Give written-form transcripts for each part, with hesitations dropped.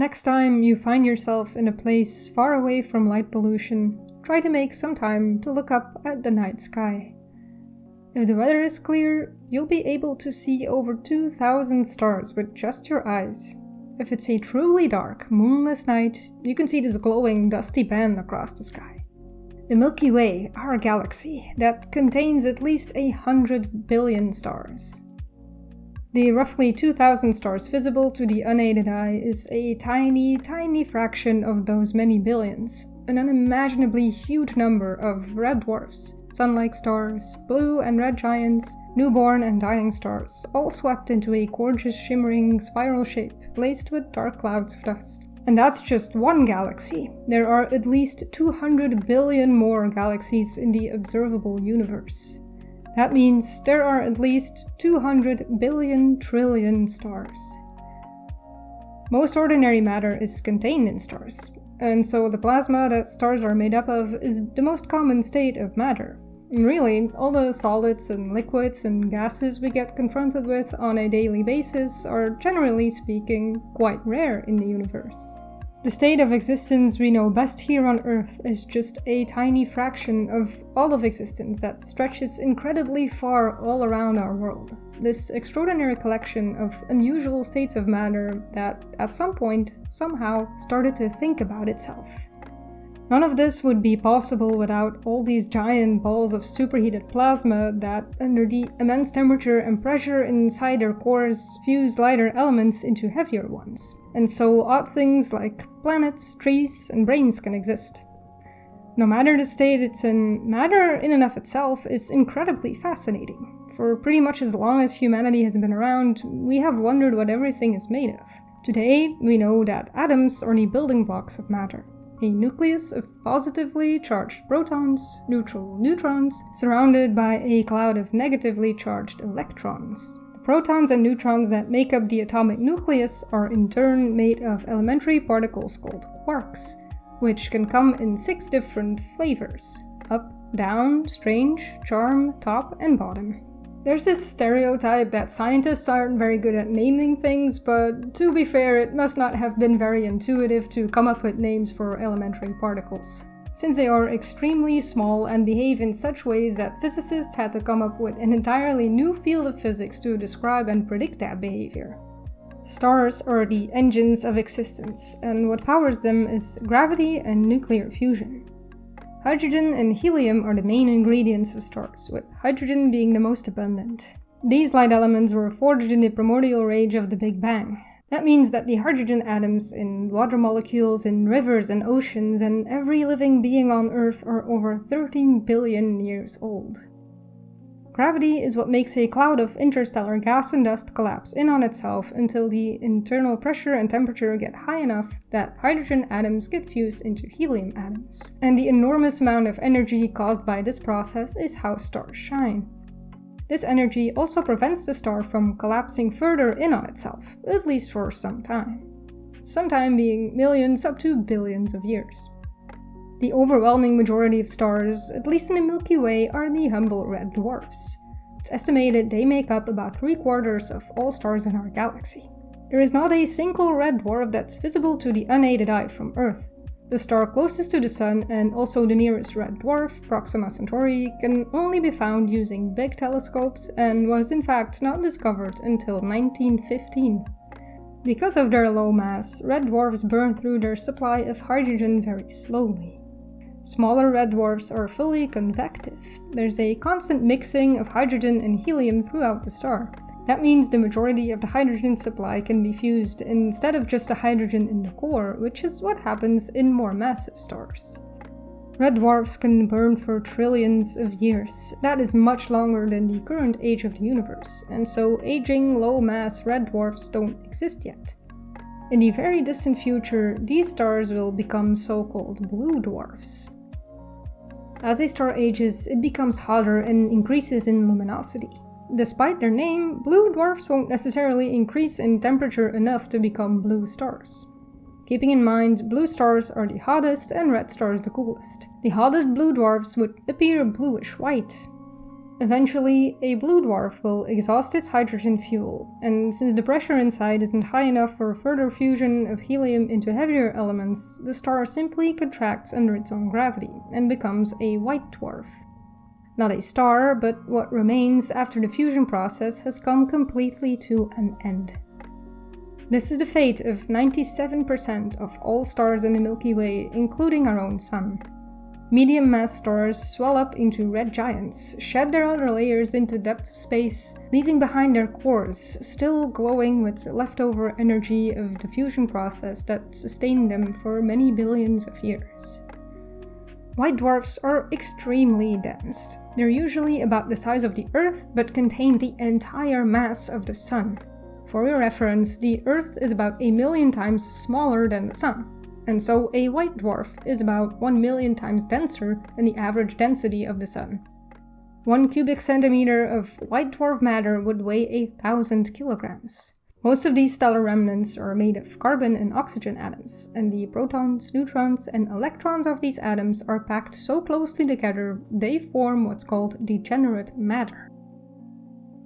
Next time you find yourself in a place far away from light pollution, try to make some time to look up at the night sky. If the weather is clear, you'll be able to see over 2,000 stars with just your eyes. If it's a truly dark, moonless night, you can see this glowing, dusty band across the sky. The Milky Way, our galaxy, that contains at least 100 billion stars. The roughly 2,000 stars visible to the unaided eye is a tiny, tiny fraction of those many billions, an unimaginably huge number of red dwarfs, sun-like stars, blue and red giants, newborn and dying stars, all swept into a gorgeous shimmering spiral shape laced with dark clouds of dust. And that's just one galaxy. There are at least 200 billion more galaxies in the observable universe. That means there are at least 200 billion trillion stars. Most ordinary matter is contained in stars, and so the plasma that stars are made up of is the most common state of matter. And really, all the solids and liquids and gases we get confronted with on a daily basis are, generally speaking, quite rare in the universe. The state of existence we know best here on Earth is just a tiny fraction of all of existence that stretches incredibly far all around our world. This extraordinary collection of unusual states of matter that, at some point, somehow started to think about itself. None of this would be possible without all these giant balls of superheated plasma that, under the immense temperature and pressure inside their cores, fuse lighter elements into heavier ones. And so odd things like planets, trees, and brains can exist. No matter the state it's in, matter in and of itself is incredibly fascinating. For pretty much as long as humanity has been around, we have wondered what everything is made of. Today, we know that atoms are the building blocks of matter. A nucleus of positively charged protons, neutral neutrons, surrounded by a cloud of negatively charged electrons. The protons and neutrons that make up the atomic nucleus are in turn made of elementary particles called quarks, which can come in 6 different flavors: up, down, strange, charm, top, and bottom. There's this stereotype that scientists aren't very good at naming things, but to be fair, it must not have been very intuitive to come up with names for elementary particles, since they are extremely small and behave in such ways that physicists had to come up with an entirely new field of physics to describe and predict that behavior. Stars are the engines of existence, and what powers them is gravity and nuclear fusion. Hydrogen and helium are the main ingredients of stars, with hydrogen being the most abundant. These light elements were forged in the primordial rage of the Big Bang. That means that the hydrogen atoms in water molecules in rivers and oceans and every living being on Earth are over 13 billion years old. Gravity is what makes a cloud of interstellar gas and dust collapse in on itself until the internal pressure and temperature get high enough that hydrogen atoms get fused into helium atoms. And the enormous amount of energy caused by this process is how stars shine. This energy also prevents the star from collapsing further in on itself, at least for some time. Some time being millions up to billions of years. The overwhelming majority of stars, at least in the Milky Way, are the humble red dwarfs. It's estimated they make up about 3/4 of all stars in our galaxy. There is not a single red dwarf that's visible to the unaided eye from Earth. The star closest to the Sun, and also the nearest red dwarf, Proxima Centauri, can only be found using big telescopes and was in fact not discovered until 1915. Because of their low mass, red dwarfs burn through their supply of hydrogen very slowly. Smaller red dwarfs are fully convective. There's a constant mixing of hydrogen and helium throughout the star. That means the majority of the hydrogen supply can be fused instead of just the hydrogen in the core, which is what happens in more massive stars. Red dwarfs can burn for trillions of years. That is much longer than the current age of the universe, and so aging, low-mass red dwarfs don't exist yet. In the very distant future, these stars will become so-called blue dwarfs. As a star ages, it becomes hotter and increases in luminosity. Despite their name, blue dwarfs won't necessarily increase in temperature enough to become blue stars. Keeping in mind, blue stars are the hottest and red stars the coolest. The hottest blue dwarfs would appear bluish-white. Eventually, a blue dwarf will exhaust its hydrogen fuel, and since the pressure inside isn't high enough for further fusion of helium into heavier elements, the star simply contracts under its own gravity and becomes a white dwarf. Not a star, but what remains after the fusion process has come completely to an end. This is the fate of 97% of all stars in the Milky Way, including our own Sun. Medium-mass stars swell up into red giants, shed their outer layers into depths of space, leaving behind their cores, still glowing with leftover energy of the fusion process that sustained them for many billions of years. White dwarfs are extremely dense. They're usually about the size of the Earth, but contain the entire mass of the Sun. For your reference, the Earth is about 1,000,000 times smaller than the Sun. And so a white dwarf is about 1,000,000 times denser than the average density of the Sun. 1 cubic centimeter of white dwarf matter would weigh 1,000 kilograms. Most of these stellar remnants are made of carbon and oxygen atoms, and the protons, neutrons, and electrons of these atoms are packed so closely together they form what's called degenerate matter.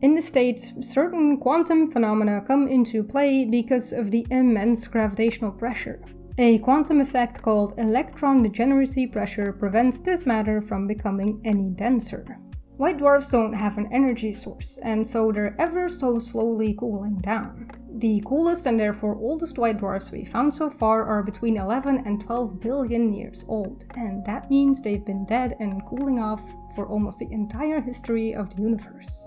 In this state, certain quantum phenomena come into play because of the immense gravitational pressure. A quantum effect called electron degeneracy pressure prevents this matter from becoming any denser. White dwarfs don't have an energy source, and so they're ever so slowly cooling down. The coolest and therefore oldest white dwarfs we found so far are between 11 and 12 billion years old, and that means they've been dead and cooling off for almost the entire history of the universe.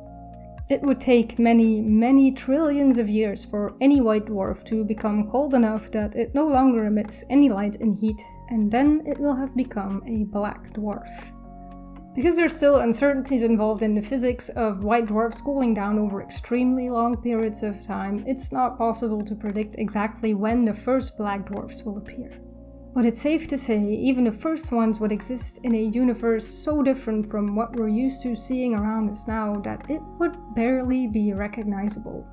It would take many, many trillions of years for any white dwarf to become cold enough that it no longer emits any light and heat, and then it will have become a black dwarf. Because there's still uncertainties involved in the physics of white dwarfs cooling down over extremely long periods of time, it's not possible to predict exactly when the first black dwarfs will appear. But it's safe to say even the first ones would exist in a universe so different from what we're used to seeing around us now that it would barely be recognizable.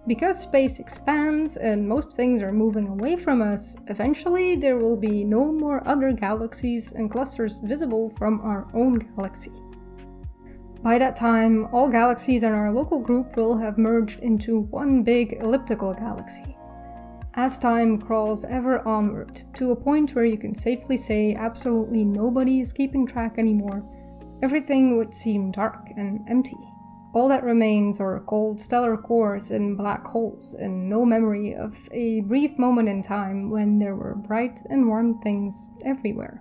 Because space expands and most things are moving away from us, eventually there will be no more other galaxies and clusters visible from our own galaxy. By that time, all galaxies in our local group will have merged into one big elliptical galaxy. As time crawls ever onward, to a point where you can safely say absolutely nobody is keeping track anymore, everything would seem dark and empty. All that remains are cold stellar cores and black holes, and no memory of a brief moment in time when there were bright and warm things everywhere.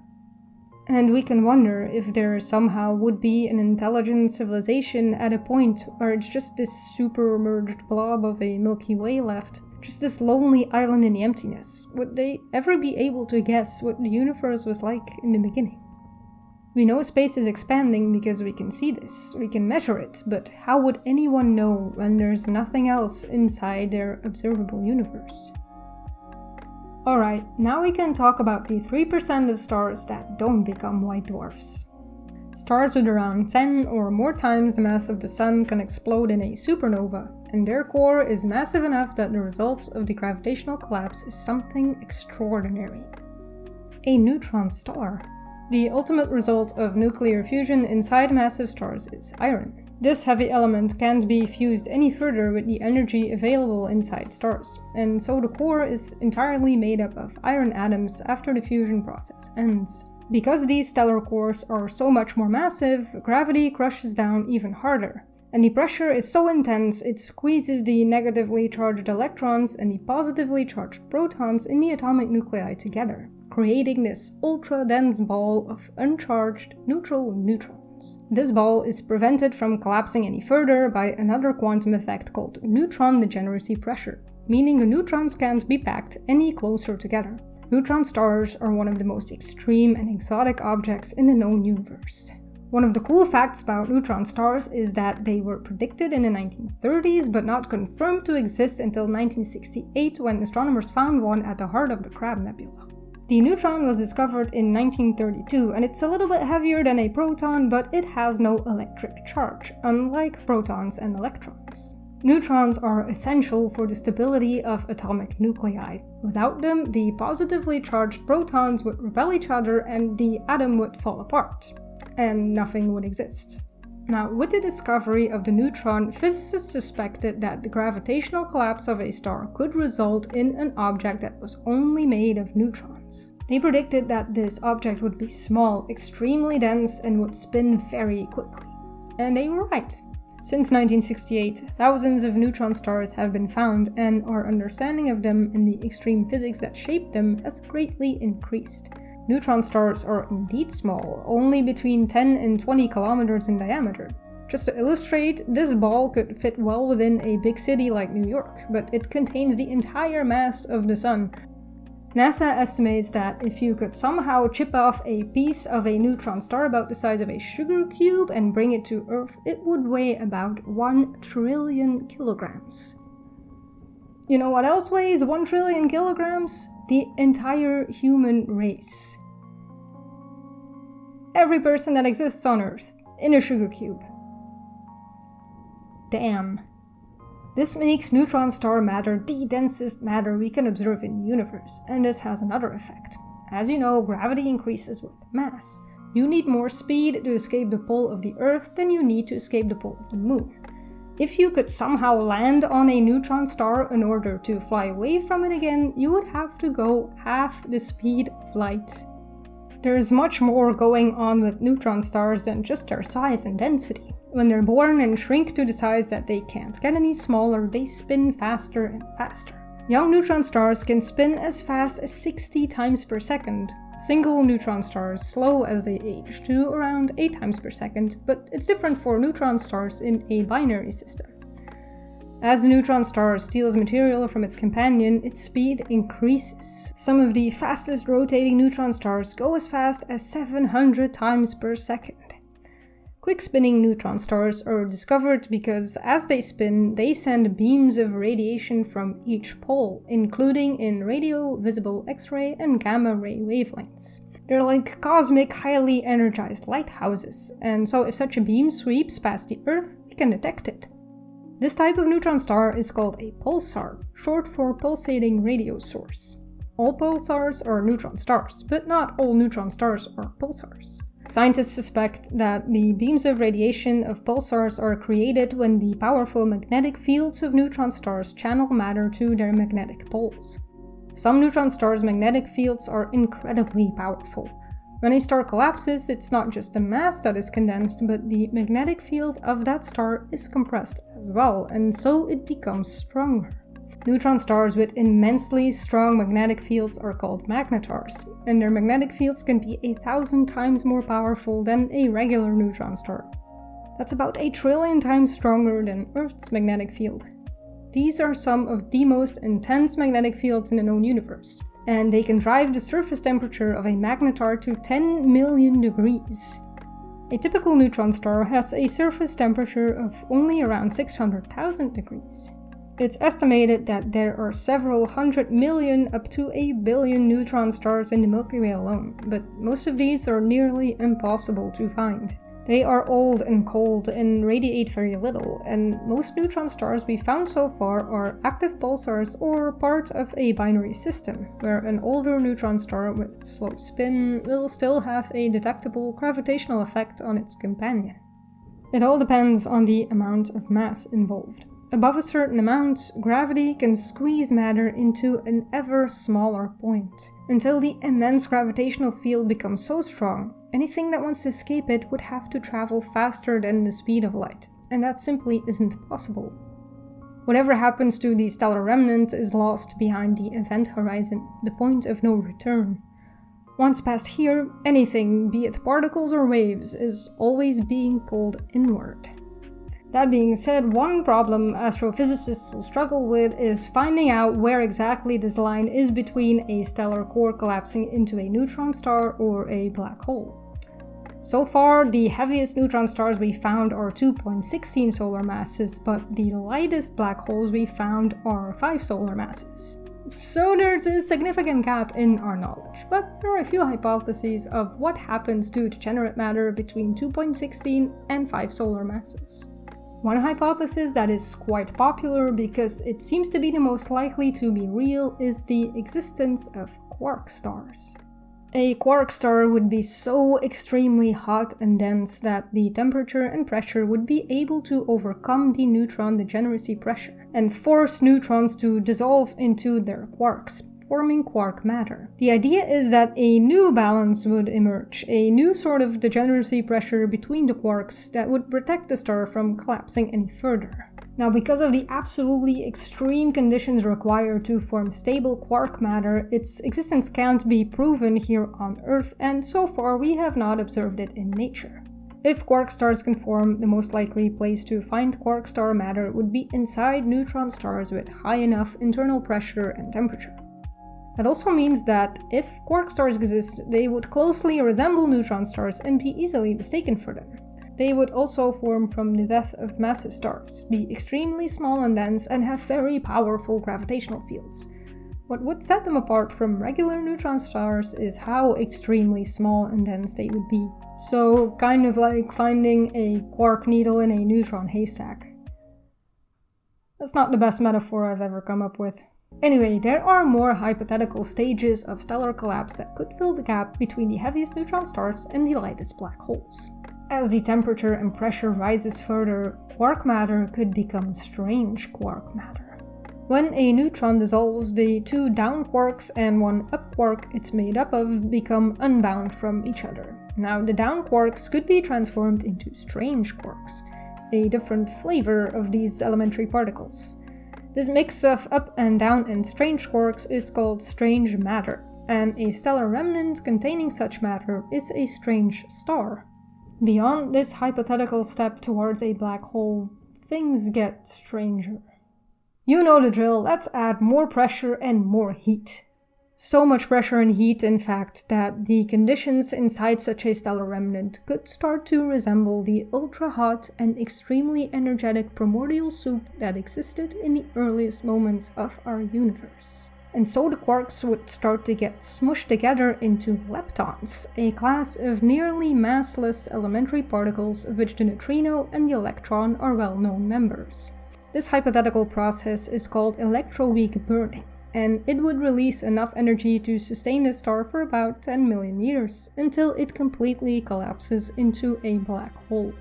And we can wonder if there somehow would be an intelligent civilization at a point where it's just this super merged blob of a Milky Way left, just this lonely island in the emptiness. Would they ever be able to guess what the universe was like in the beginning? We know space is expanding because we can see this, we can measure it, but how would anyone know when there's nothing else inside their observable universe? Alright, now we can talk about the 3% of stars that don't become white dwarfs. Stars with around 10 or more times the mass of the Sun can explode in a supernova, and their core is massive enough that the result of the gravitational collapse is something extraordinary. A neutron star. The ultimate result of nuclear fusion inside massive stars is iron. This heavy element can't be fused any further with the energy available inside stars, and so the core is entirely made up of iron atoms after the fusion process ends. Because these stellar cores are so much more massive, gravity crushes down even harder, and the pressure is so intense it squeezes the negatively charged electrons and the positively charged protons in the atomic nuclei together, creating this ultra-dense ball of uncharged neutral neutrons. This ball is prevented from collapsing any further by another quantum effect called neutron degeneracy pressure, meaning the neutrons can't be packed any closer together. Neutron stars are one of the most extreme and exotic objects in the known universe. One of the cool facts about neutron stars is that they were predicted in the 1930s but not confirmed to exist until 1968 when astronomers found one at the heart of the Crab Nebula. The neutron was discovered in 1932 and it's a little bit heavier than a proton, but it has no electric charge, unlike protons and electrons. Neutrons are essential for the stability of atomic nuclei. Without them, the positively charged protons would repel each other and the atom would fall apart, and nothing would exist. Now, with the discovery of the neutron, physicists suspected that the gravitational collapse of a star could result in an object that was only made of neutrons. They predicted that this object would be small, extremely dense, and would spin very quickly. And they were right. Since 1968, thousands of neutron stars have been found, and our understanding of them and the extreme physics that shape them has greatly increased. Neutron stars are indeed small, only between 10 and 20 kilometers in diameter. Just to illustrate, this ball could fit well within a big city like New York, but it contains the entire mass of the Sun. NASA estimates that if you could somehow chip off a piece of a neutron star about the size of a sugar cube and bring it to Earth, it would weigh about 1 trillion kilograms. You know what else weighs 1 trillion kilograms? The entire human race. Every person that exists on Earth, in a sugar cube. Damn. This makes neutron star matter the densest matter we can observe in the universe, and this has another effect. As you know, gravity increases with mass. You need more speed to escape the pull of the Earth than you need to escape the pull of the Moon. If you could somehow land on a neutron star in order to fly away from it again, you would have to go half the speed of light. There's much more going on with neutron stars than just their size and density. When they're born and shrink to the size that they can't get any smaller, they spin faster and faster. Young neutron stars can spin as fast as 60 times per second. Single neutron stars slow as they age to around 8 times per second, but it's different for neutron stars in a binary system. As the neutron star steals material from its companion, its speed increases. Some of the fastest rotating neutron stars go as fast as 700 times per second. Quick spinning neutron stars are discovered because as they spin, they send beams of radiation from each pole, including in radio, visible X-ray, and gamma-ray wavelengths. They're like cosmic, highly energized lighthouses, and so if such a beam sweeps past the Earth, we can detect it. This type of neutron star is called a pulsar, short for pulsating radio source. All pulsars are neutron stars, but not all neutron stars are pulsars. Scientists suspect that the beams of radiation of pulsars are created when the powerful magnetic fields of neutron stars channel matter to their magnetic poles. Some neutron stars' magnetic fields are incredibly powerful. When a star collapses, it's not just the mass that is condensed, but the magnetic field of that star is compressed as well, and so it becomes stronger. Neutron stars with immensely strong magnetic fields are called magnetars, and their magnetic fields can be 1,000 times more powerful than a regular neutron star. That's about 1 trillion times stronger than Earth's magnetic field. These are some of the most intense magnetic fields in the known universe, and they can drive the surface temperature of a magnetar to 10 million degrees. A typical neutron star has a surface temperature of only around 600,000 degrees. It's estimated that there are several 100 million up to 1 billion neutron stars in the Milky Way alone, but most of these are nearly impossible to find. They are old and cold and radiate very little, and most neutron stars we found so far are active pulsars or part of a binary system, where an older neutron star with slow spin will still have a detectable gravitational effect on its companion. It all depends on the amount of mass involved. Above a certain amount, gravity can squeeze matter into an ever smaller point, until the immense gravitational field becomes so strong, anything that wants to escape it would have to travel faster than the speed of light, and that simply isn't possible. Whatever happens to the stellar remnant is lost behind the event horizon, the point of no return. Once past here, anything, be it particles or waves, is always being pulled inward. That being said, one problem astrophysicists will struggle with is finding out where exactly this line is between a stellar core collapsing into a neutron star or a black hole. So far, the heaviest neutron stars we found are 2.16 solar masses, but the lightest black holes we found are 5 solar masses. So there's a significant gap in our knowledge, but there are a few hypotheses of what happens to degenerate matter between 2.16 and 5 solar masses. One hypothesis that is quite popular because it seems to be the most likely to be real is the existence of quark stars. A quark star would be so extremely hot and dense that the temperature and pressure would be able to overcome the neutron degeneracy pressure and force neutrons to dissolve into their quarks, forming quark matter. The idea is that a new balance would emerge, a new sort of degeneracy pressure between the quarks that would protect the star from collapsing any further. Now, because of the absolutely extreme conditions required to form stable quark matter, its existence can't be proven here on Earth, and so far we have not observed it in nature. If quark stars can form, the most likely place to find quark star matter would be inside neutron stars with high enough internal pressure and temperature. That also means that if quark stars exist, they would closely resemble neutron stars and be easily mistaken for them. They would also form from the death of massive stars, be extremely small and dense, and have very powerful gravitational fields. What would set them apart from regular neutron stars is how extremely small and dense they would be. So, kind of like finding a quark needle in a neutron haystack. That's not the best metaphor I've ever come up with. Anyway, there are more hypothetical stages of stellar collapse that could fill the gap between the heaviest neutron stars and the lightest black holes. As the temperature and pressure rises further, quark matter could become strange quark matter. When a neutron dissolves, the two down quarks and one up quark it's made up of become unbound from each other. Now, the down quarks could be transformed into strange quarks, a different flavor of these elementary particles. This mix of up and down and strange quarks is called strange matter, and a stellar remnant containing such matter is a strange star. Beyond this hypothetical step towards a black hole, things get stranger. You know the drill, let's add more pressure and more heat. So much pressure and heat, in fact, that the conditions inside such a stellar remnant could start to resemble the ultra-hot and extremely energetic primordial soup that existed in the earliest moments of our universe. And so the quarks would start to get smushed together into leptons, a class of nearly massless elementary particles of which the neutrino and the electron are well-known members. This hypothetical process is called Electroweak burning, and it would release enough energy to sustain the star for about 10 million years, until it completely collapses into a black hole.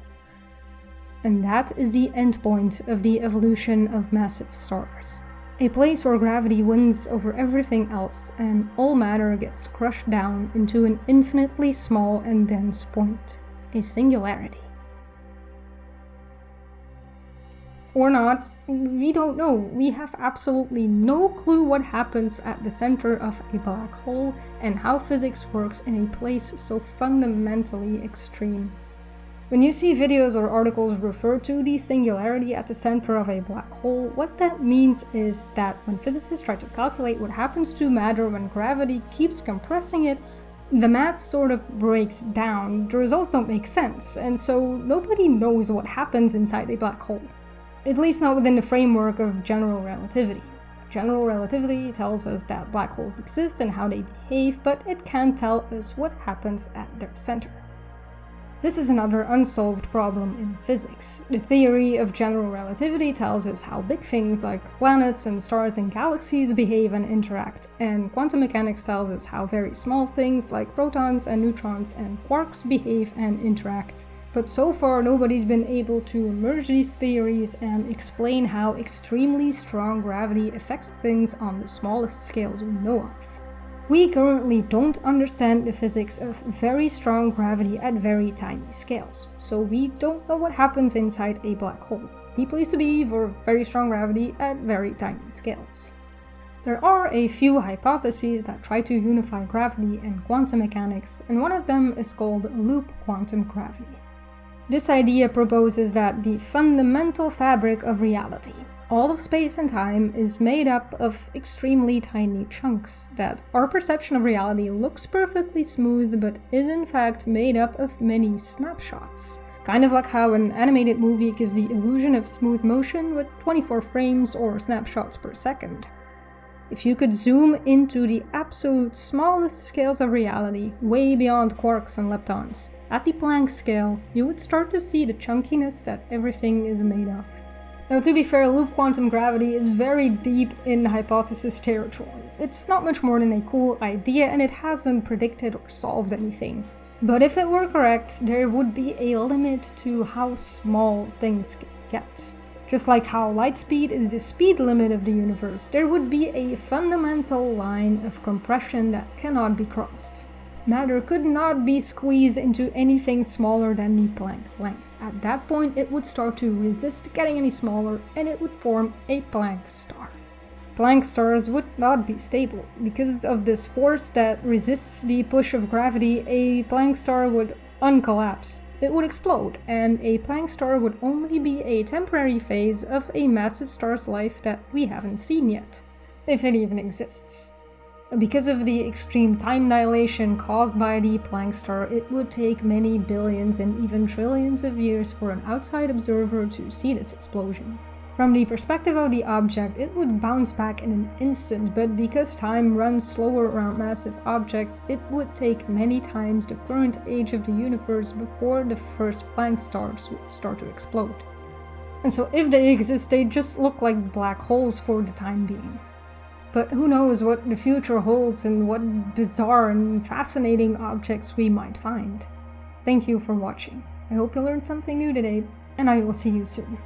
And that is the endpoint of the evolution of massive stars. A place where gravity wins over everything else and all matter gets crushed down into an infinitely small and dense point, a singularity. Or not, we don't know. We have absolutely no clue what happens at the center of a black hole and how physics works in a place so fundamentally extreme. When you see videos or articles refer to the singularity at the center of a black hole, what that means is that when physicists try to calculate what happens to matter when gravity keeps compressing it, the math sort of breaks down, the results don't make sense, and so nobody knows what happens inside a black hole. At least not within the framework of general relativity. General relativity tells us that black holes exist and how they behave, but it can't tell us what happens at their center. This is another unsolved problem in physics. The theory of general relativity tells us how big things like planets and stars and galaxies behave and interact, and quantum mechanics tells us how very small things like protons and neutrons and quarks behave and interact. But so far nobody's been able to merge these theories and explain how extremely strong gravity affects things on the smallest scales we know of. We currently don't understand the physics of very strong gravity at very tiny scales, so we don't know what happens inside a black hole, the place to be for very strong gravity at very tiny scales. There are a few hypotheses that try to unify gravity and quantum mechanics, and one of them is called loop quantum gravity. This idea proposes that the fundamental fabric of reality, all of space and time, is made up of extremely tiny chunks, that our perception of reality looks perfectly smooth but is in fact made up of many snapshots. Kind of like how an animated movie gives the illusion of smooth motion with 24 frames or snapshots per second. If you could zoom into the absolute smallest scales of reality, way beyond quarks and leptons, at the Planck scale, you would start to see the chunkiness that everything is made of. Now, to be fair, loop quantum gravity is very deep in hypothesis territory. It's not much more than a cool idea, and it hasn't predicted or solved anything. But if it were correct, there would be a limit to how small things can get. Just like how light speed is the speed limit of the universe, there would be a fundamental line of compression that cannot be crossed. Matter could not be squeezed into anything smaller than the Planck length. At that point, it would start to resist getting any smaller, and it would form a Planck star. Planck stars would not be stable. Because of this force that resists the push of gravity, a Planck star would uncollapse. It would explode, and a Planck star would only be a temporary phase of a massive star's life that we haven't seen yet, if it even exists. Because of the extreme time dilation caused by the Planck star, it would take many billions and even trillions of years for an outside observer to see this explosion. From the perspective of the object, it would bounce back in an instant, but because time runs slower around massive objects, it would take many times the current age of the universe before the first Planck stars would start to explode. And so if they exist, they just look like black holes for the time being. But who knows what the future holds and what bizarre and fascinating objects we might find. Thank you for watching. I hope you learned something new today, and I will see you soon.